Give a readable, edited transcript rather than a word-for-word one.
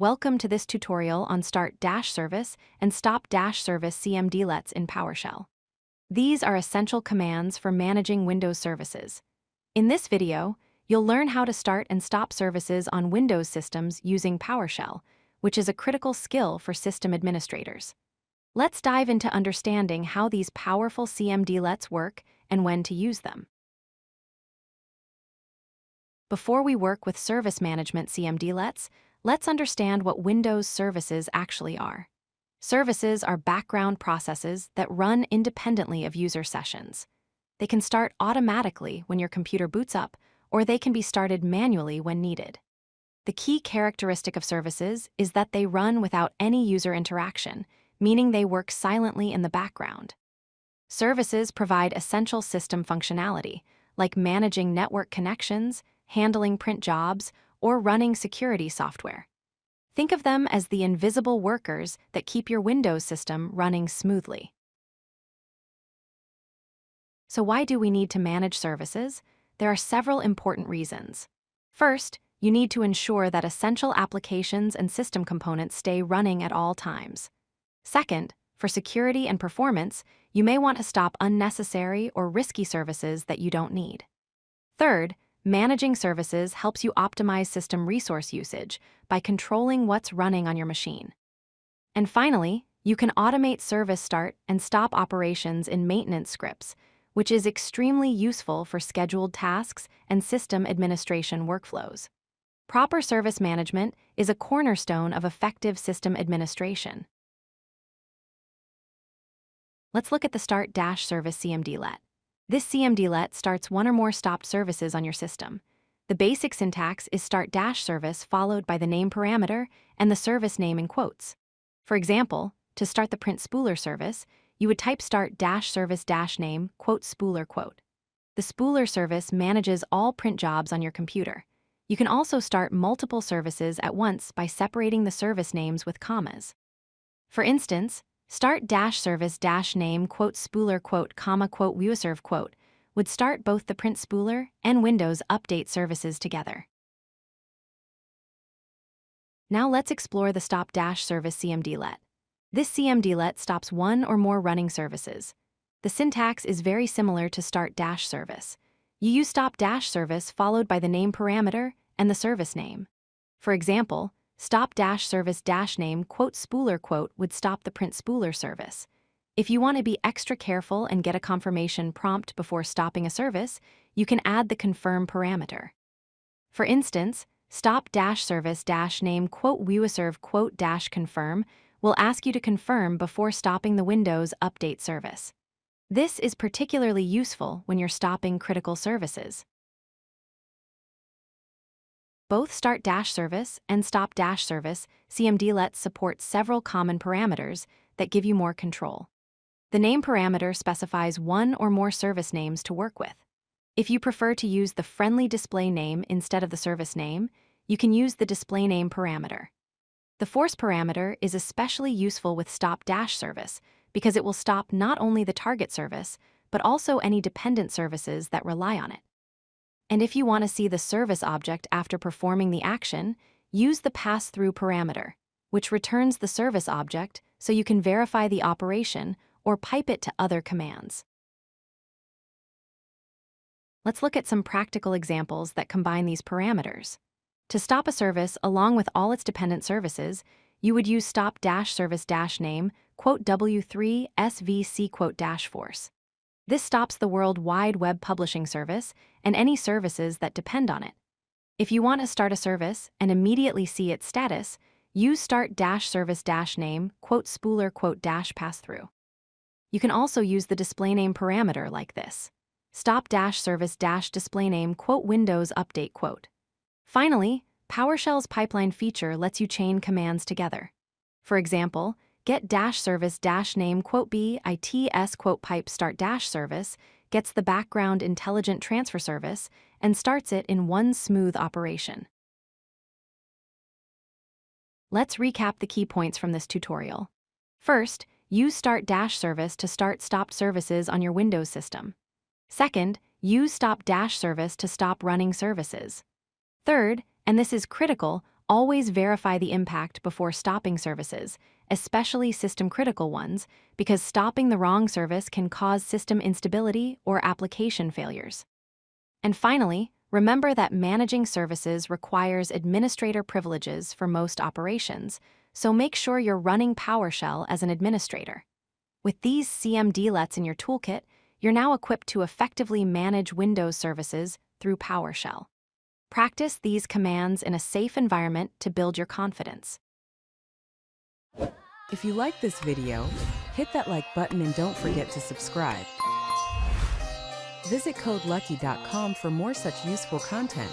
Welcome to this tutorial on start-service and stop-service Cmdlets in PowerShell. These are essential commands for managing Windows services. In this video, you'll learn how to start and stop services on Windows systems using PowerShell, which is a critical skill for system administrators. Let's dive into understanding how these powerful Cmdlets work and when to use them. Before we work with service management Cmdlets, let's understand what Windows services actually are. Services are background processes that run independently of user sessions. They can start automatically when your computer boots up, or they can be started manually when needed. The key characteristic of services is that they run without any user interaction, meaning they work silently in the background. Services provide essential system functionality, like managing network connections, handling print jobs, or running security software. Think of them as the invisible workers that keep your Windows system running smoothly. So why do we need to manage services? There are several important reasons. First, you need to ensure that essential applications and system components stay running at all times. Second, for security and performance, you may want to stop unnecessary or risky services that you don't need. Third, managing services helps you optimize system resource usage by controlling what's running on your machine. And finally, you can automate service start and stop operations in maintenance scripts, which is extremely useful for scheduled tasks and system administration workflows. Proper service management is a cornerstone of effective system administration. Let's look at the start-service Cmdlet. This Cmdlet starts one or more stopped services on your system. The basic syntax is start-service followed by the name parameter and the service name in quotes. For example, to start the print spooler service, you would type start-service-name spooler quote. The spooler service manages all print jobs on your computer. You can also start multiple services at once by separating the service names with commas. For instance, start-service-name spooler viewerserve would start both the print spooler and Windows Update services together. Now let's explore the stop-service Cmdlet. This Cmdlet stops one or more running services. The syntax is very similar to start-service. You use stop-service followed by the name parameter and the service name. For example, stop-service-name spooler would stop the print spooler service. If you want to be extra careful and get a confirmation prompt before stopping a service, you can add the confirm parameter. For instance, stop-service-name viewerserve confirm will ask you to confirm before stopping the Windows Update service. This is particularly useful when you're stopping critical services. Both start-service and stop-service Cmdlets support several common parameters that give you more control. The name parameter specifies one or more service names to work with. If you prefer to use the friendly display name instead of the service name, you can use the DisplayName parameter. The force parameter is especially useful with stop-service because it will stop not only the target service, but also any dependent services that rely on it. And if you want to see the service object after performing the action, use the PassThru parameter, which returns the service object so you can verify the operation or pipe it to other commands. Let's look at some practical examples that combine these parameters. To stop a service along with all its dependent services, you would use stop-service-name w3 svc -force. This stops the World Wide Web publishing service and any services that depend on it. If you want to start a service and immediately see its status, use start-service-name spooler -PassThru. You can also use the DisplayName parameter like this: stop-service-DisplayName Windows Update . Finally, PowerShell's pipeline feature lets you chain commands together. For example, get-service-name bits pipe start-service gets the background intelligent transfer service and starts it in one smooth operation. Let's recap the key points from this tutorial. First, use start-service to start stopped services on your Windows system. Second, use stop-service to stop running services. Third, and this is critical, Always verify the impact before stopping services, especially system-critical ones, because stopping the wrong service can cause system instability or application failures. And finally, remember that managing services requires administrator privileges for most operations, so make sure you're running PowerShell as an administrator. With these Cmdlets in your toolkit, you're now equipped to effectively manage Windows services through PowerShell. Practice these commands in a safe environment to build your confidence. If you like this video, hit that like button and don't forget to subscribe. Visit codelucky.com for more such useful content.